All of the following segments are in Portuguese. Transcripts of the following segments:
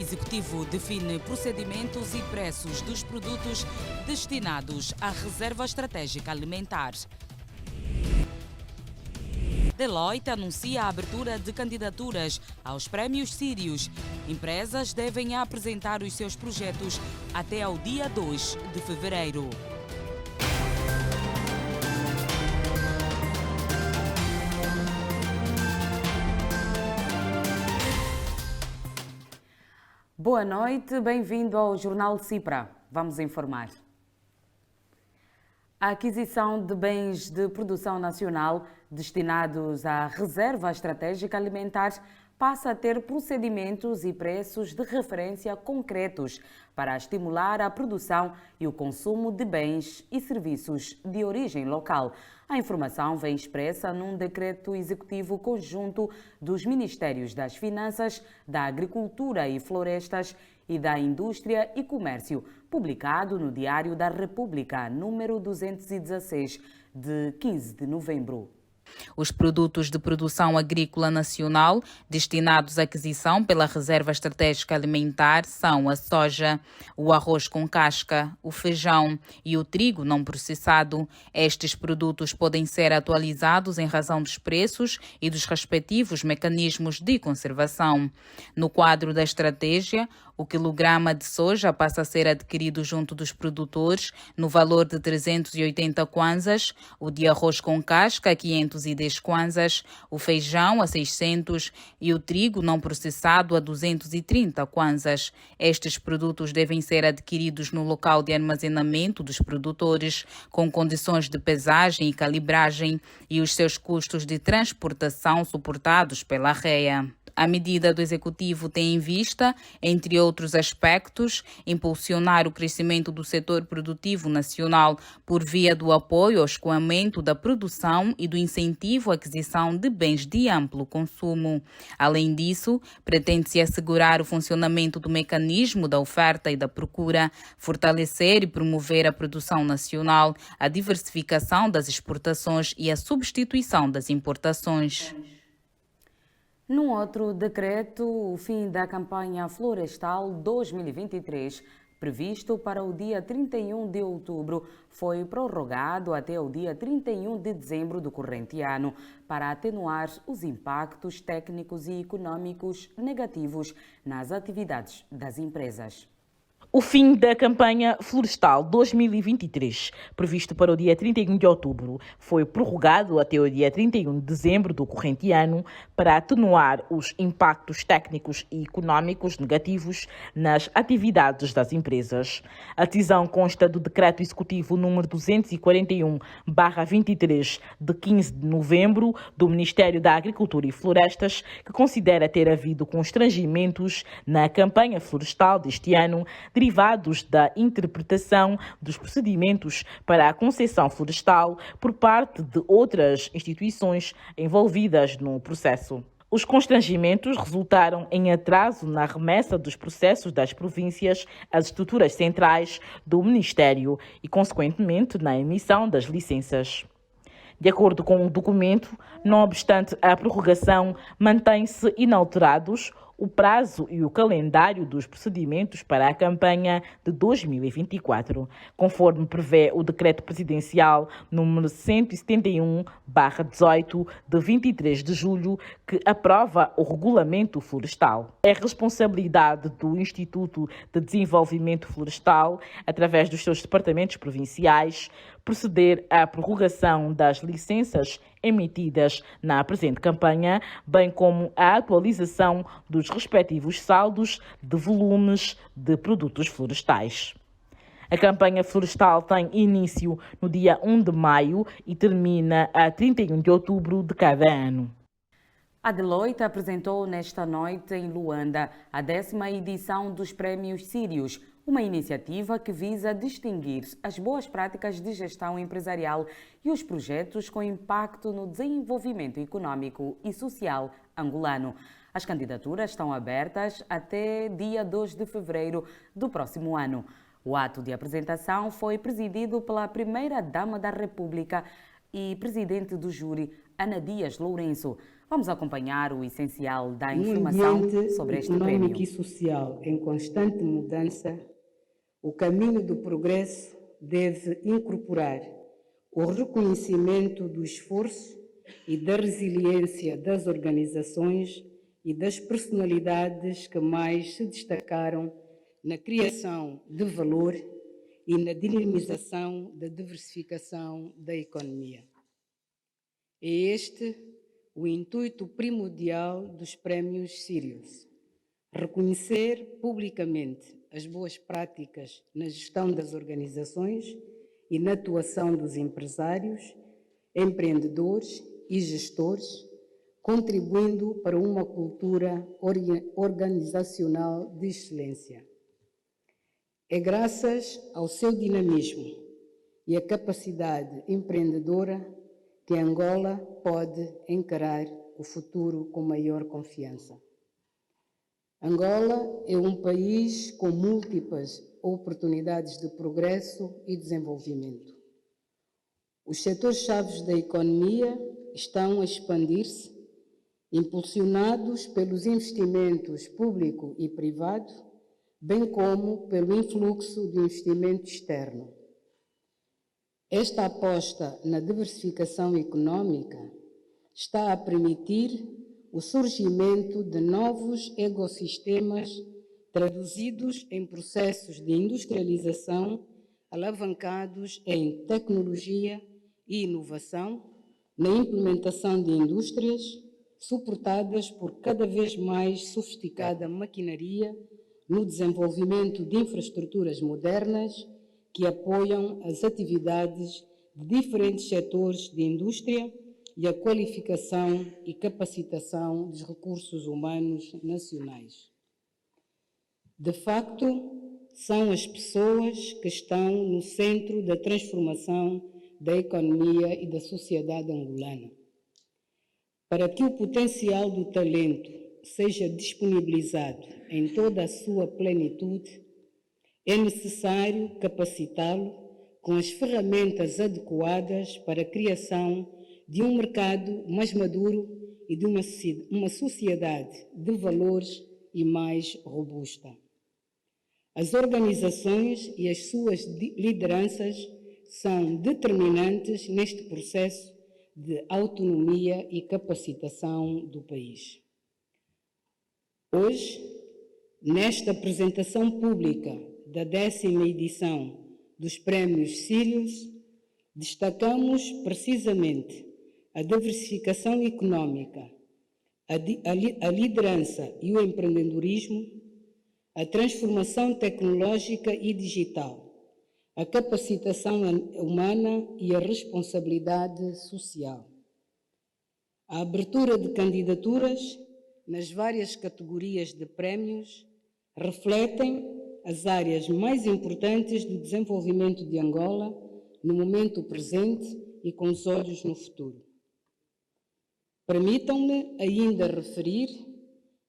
Executivo define procedimentos e preços dos produtos destinados à reserva estratégica alimentar. Deloitte anuncia a abertura de candidaturas aos prémios Sírios. Empresas devem apresentar os seus projetos até ao dia 2 de fevereiro. Boa noite, bem-vindo ao Jornal Cipra. Vamos informar. A aquisição de bens de produção nacional destinados à reserva estratégica alimentar passa a ter procedimentos e preços de referência concretos para estimular a produção e o consumo de bens e serviços de origem local. A informação vem expressa num decreto executivo conjunto dos Ministérios das Finanças, da Agricultura e Florestas e da Indústria e Comércio, publicado no Diário da República, número 216, de 15 de novembro. Os produtos de produção agrícola nacional destinados à aquisição pela Reserva Estratégica Alimentar são a soja, o arroz com casca, o feijão e o trigo não processado. Estes produtos podem ser atualizados em razão dos preços e dos respectivos mecanismos de conservação. No quadro da estratégia, o quilograma de soja passa a ser adquirido junto dos produtores no valor de 380 kwanzas, o de arroz com casca 510 kwanzas, o feijão a 600 e o trigo não processado a 230 kwanzas. Estes produtos devem ser adquiridos no local de armazenamento dos produtores, com condições de pesagem e calibragem e os seus custos de transportação suportados pela REA. A medida do Executivo tem em vista, entre outros aspectos, impulsionar o crescimento do setor produtivo nacional por via do apoio ao escoamento da produção e do incentivo à aquisição de bens de amplo consumo. Além disso, pretende-se assegurar o funcionamento do mecanismo da oferta e da procura, fortalecer e promover a produção nacional, a diversificação das exportações e a substituição das importações. Num outro decreto, o fim da campanha florestal 2023, previsto para o dia 31 de outubro, foi prorrogado até o dia 31 de dezembro do corrente ano, para atenuar os impactos técnicos e econômicos negativos nas atividades das empresas. O fim da campanha florestal 2023, previsto para o dia 31 de outubro, foi prorrogado até o dia 31 de dezembro do corrente ano para atenuar os impactos técnicos e econômicos negativos nas atividades das empresas. A decisão consta do Decreto Executivo número 241/23, de 15 de novembro, do Ministério da Agricultura e Florestas, que considera ter havido constrangimentos na campanha florestal deste ano, derivados da interpretação dos procedimentos para a concessão florestal por parte de outras instituições envolvidas no processo. Os constrangimentos resultaram em atraso na remessa dos processos das províncias às estruturas centrais do Ministério e, consequentemente, na emissão das licenças. De acordo com o documento, não obstante a prorrogação, mantém-se inalterados o prazo e o calendário dos procedimentos para a campanha de 2024, conforme prevê o Decreto Presidencial número 171/18, de 23 de julho, que aprova o Regulamento Florestal. É responsabilidade do Instituto de Desenvolvimento Florestal, através dos seus departamentos provinciais, proceder à prorrogação das licenças emitidas na presente campanha, bem como a atualização dos respectivos saldos de volumes de produtos florestais. A campanha florestal tem início no dia 1 de maio e termina a 31 de outubro de cada ano. A Deloitte apresentou nesta noite em Luanda a 10ª edição dos Prémios Sírios, uma iniciativa que visa distinguir as boas práticas de gestão empresarial e os projetos com impacto no desenvolvimento econômico e social angolano. As candidaturas estão abertas até dia 2 de fevereiro do próximo ano. O ato de apresentação foi presidido pela Primeira-Dama da República e presidente do júri, Ana Dias Lourenço. Vamos acompanhar o essencial da Num informação ambiente sobre este econômico prémio. e social em constante mudança, o caminho do progresso deve incorporar o reconhecimento do esforço e da resiliência das organizações e das personalidades que mais se destacaram na criação de valor e na dinamização da diversificação da economia. É este o intuito primordial dos prémios Sirius: reconhecer publicamente as boas práticas na gestão das organizações e na atuação dos empresários, empreendedores e gestores, contribuindo para uma cultura organizacional de excelência. É graças ao seu dinamismo e à capacidade empreendedora que Angola pode encarar o futuro com maior confiança. Angola é um país com múltiplas oportunidades de progresso e desenvolvimento. Os setores-chave da economia estão a expandir-se, impulsionados pelos investimentos público e privado, bem como pelo influxo de investimento externo. Esta aposta na diversificação econômica está a permitir o surgimento de novos ecossistemas traduzidos em processos de industrialização alavancados em tecnologia e inovação, na implementação de indústrias suportadas por cada vez mais sofisticada maquinaria, no desenvolvimento de infraestruturas modernas que apoiam as atividades de diferentes setores de indústria e a qualificação e capacitação dos recursos humanos nacionais. De facto, são as pessoas que estão no centro da transformação da economia e da sociedade angolana. Para que o potencial do talento seja disponibilizado em toda a sua plenitude, é necessário capacitá-lo com as ferramentas adequadas para a criação de um mercado mais maduro e de uma sociedade de valores e mais robusta. As organizações e as suas lideranças são determinantes neste processo de autonomia e capacitação do país. Hoje, nesta apresentação pública da 10ª edição dos Prémios Sirius, destacamos precisamente a diversificação econômica, a liderança e o empreendedorismo, a transformação tecnológica e digital, a capacitação humana e a responsabilidade social. A abertura de candidaturas nas várias categorias de prémios refletem as áreas mais importantes do desenvolvimento de Angola no momento presente e com os olhos no futuro. Permitam-me ainda referir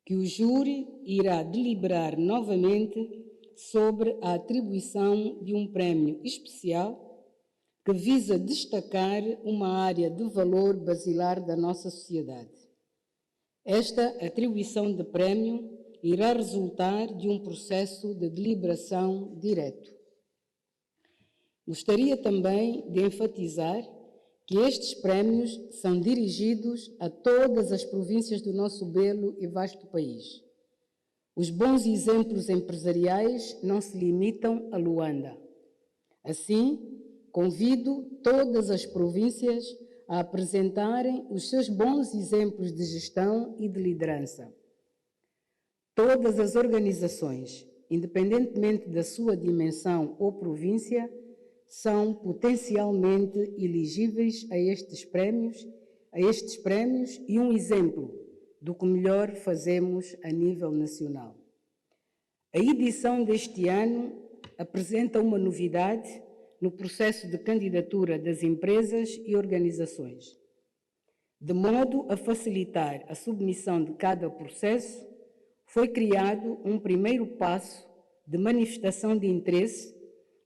que o júri irá deliberar novamente sobre a atribuição de um prémio especial que visa destacar uma área de valor basilar da nossa sociedade. Esta atribuição de prémio irá resultar de um processo de deliberação direto. Gostaria também de enfatizar que estes prémios são dirigidos a todas as províncias do nosso belo e vasto país. Os bons exemplos empresariais não se limitam a Luanda. Assim, convido todas as províncias a apresentarem os seus bons exemplos de gestão e de liderança. Todas as organizações, independentemente da sua dimensão ou província, são potencialmente elegíveis a estes prémios e um exemplo do que melhor fazemos a nível nacional. A edição deste ano apresenta uma novidade no processo de candidatura das empresas e organizações. De modo a facilitar a submissão de cada processo, foi criado um primeiro passo de manifestação de interesse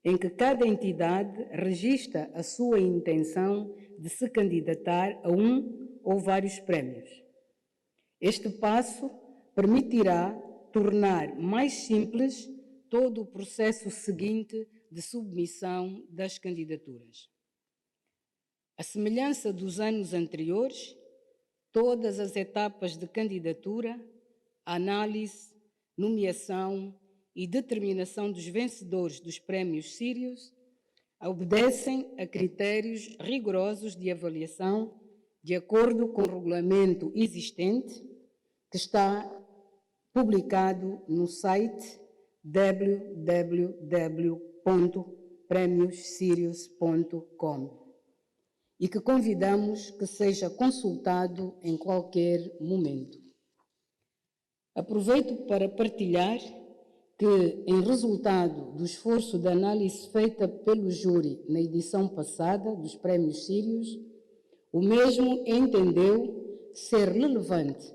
em que cada entidade registra a sua intenção de se candidatar a um ou vários prémios. Este passo permitirá tornar mais simples todo o processo seguinte de submissão das candidaturas. À semelhança dos anos anteriores, todas as etapas de candidatura, análise, nomeação e determinação dos vencedores dos prémios Sírios obedecem a critérios rigorosos de avaliação de acordo com o regulamento existente, que está publicado no site www.premiossirios.com e que convidamos que seja consultado em qualquer momento. Aproveito para partilhar que, em resultado do esforço de análise feita pelo júri na edição passada dos Prémios Sírios, o mesmo entendeu ser relevante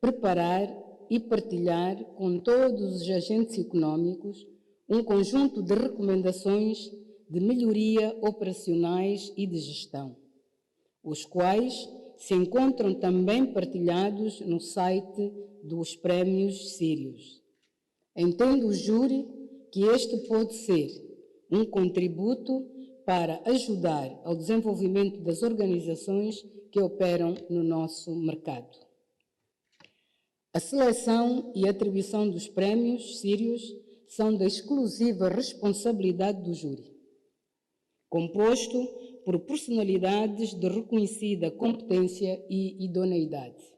preparar e partilhar com todos os agentes econômicos um conjunto de recomendações de melhoria operacionais e de gestão, os quais se encontram também partilhados no site dos Prémios Sírios. Entende o júri que este pode ser um contributo para ajudar ao desenvolvimento das organizações que operam no nosso mercado. A seleção e atribuição dos prémios sírios são da exclusiva responsabilidade do júri, composto por personalidades de reconhecida competência e idoneidade.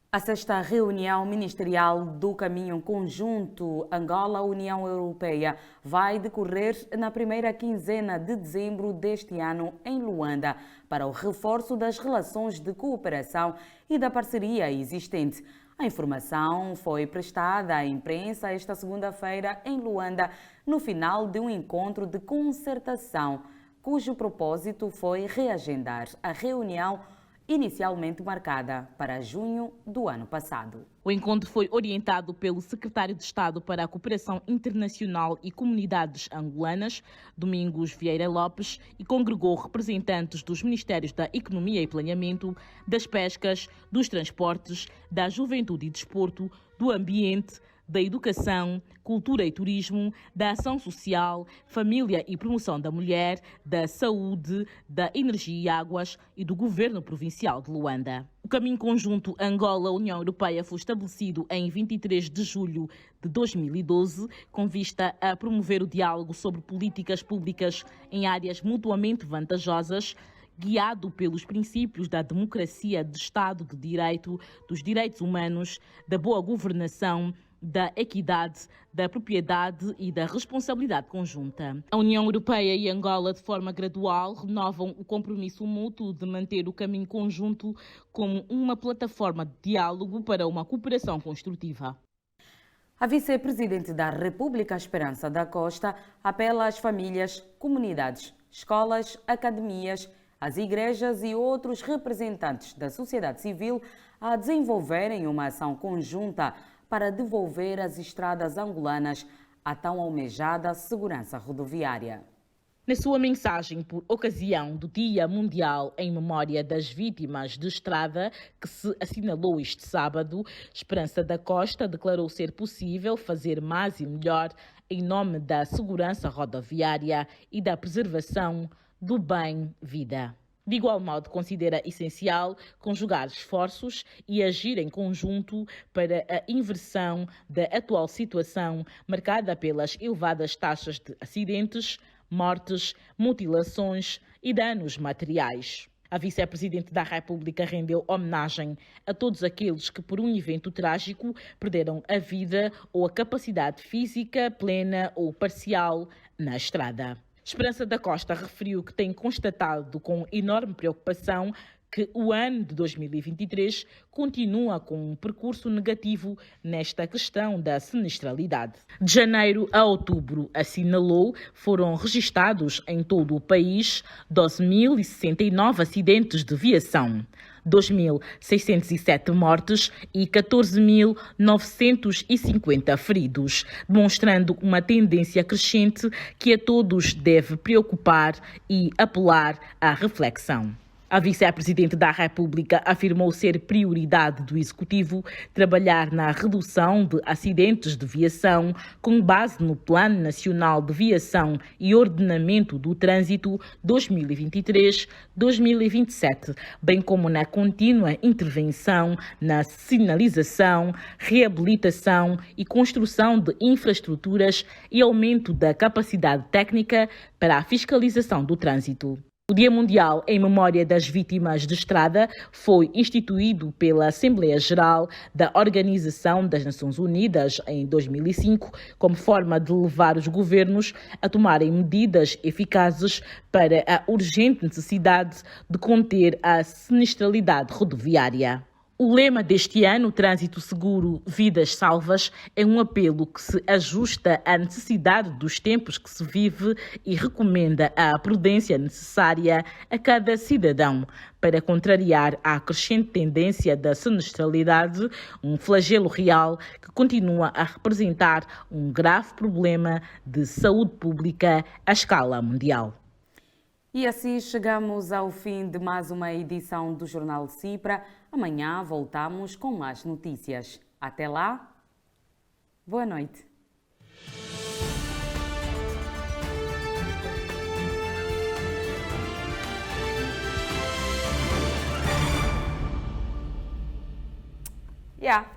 A sexta reunião ministerial do Caminho Conjunto Angola-União Europeia vai decorrer na primeira quinzena de dezembro deste ano em Luanda, para o reforço das relações de cooperação e da parceria existente. A informação foi prestada à imprensa esta segunda-feira em Luanda, no final de um encontro de concertação, cujo propósito foi reagendar a reunião inicialmente marcada para junho do ano passado. O encontro foi orientado pelo secretário de Estado para a Cooperação Internacional e Comunidades Angolanas, Domingos Vieira Lopes, e congregou representantes dos Ministérios da Economia e Planeamento, das Pescas, dos Transportes, da Juventude e Desporto, do Ambiente, da Educação, Cultura e Turismo, da Ação Social, Família e Promoção da Mulher, da Saúde, da Energia e Águas e do Governo Provincial de Luanda. O Caminho Conjunto Angola-União Europeia foi estabelecido em 23 de julho de 2012, com vista a promover o diálogo sobre políticas públicas em áreas mutuamente vantajosas, guiado pelos princípios da democracia, de Estado de Direito, dos direitos humanos, da boa governação, da equidade, da propriedade e da responsabilidade conjunta. A União Europeia e Angola, de forma gradual, renovam o compromisso mútuo de manter o Caminho Conjunto como uma plataforma de diálogo para uma cooperação construtiva. A vice-presidente da República, Esperança da Costa, apela às famílias, comunidades, escolas, academias, às igrejas e outros representantes da sociedade civil a desenvolverem uma ação conjunta para devolver às estradas angolanas a tão almejada segurança rodoviária. Na sua mensagem por ocasião do Dia Mundial em Memória das Vítimas de Estrada, que se assinalou este sábado, Esperança da Costa declarou ser possível fazer mais e melhor em nome da segurança rodoviária e da preservação do bem-vida. De igual modo, considera essencial conjugar esforços e agir em conjunto para a inversão da atual situação marcada pelas elevadas taxas de acidentes, mortes, mutilações e danos materiais. A vice-presidente da República rendeu homenagem a todos aqueles que, por um evento trágico, perderam a vida ou a capacidade física plena ou parcial na estrada. Esperança da Costa referiu que tem constatado com enorme preocupação que o ano de 2023 continua com um percurso negativo nesta questão da sinistralidade. De janeiro a outubro, assinalou, foram registados em todo o país 12.069 acidentes de viação, 2.607 mortes e 14.950 feridos, demonstrando uma tendência crescente que a todos deve preocupar e apelar à reflexão. A vice-presidente da República afirmou ser prioridade do Executivo trabalhar na redução de acidentes de viação com base no Plano Nacional de Viação e Ordenamento do Trânsito 2023-2027, bem como na contínua intervenção na sinalização, reabilitação e construção de infraestruturas e aumento da capacidade técnica para a fiscalização do trânsito. O Dia Mundial em Memória das Vítimas de Estrada foi instituído pela Assembleia Geral da Organização das Nações Unidas em 2005 como forma de levar os governos a tomarem medidas eficazes para a urgente necessidade de conter a sinistralidade rodoviária. O lema deste ano, Trânsito Seguro, Vidas Salvas, é um apelo que se ajusta à necessidade dos tempos que se vive e recomenda a prudência necessária a cada cidadão para contrariar a crescente tendência da sinistralidade, um flagelo real que continua a representar um grave problema de saúde pública à escala mundial. E assim chegamos ao fim de mais uma edição do Jornal Cipra. Amanhã voltamos com mais notícias. Até lá, boa noite. Yeah.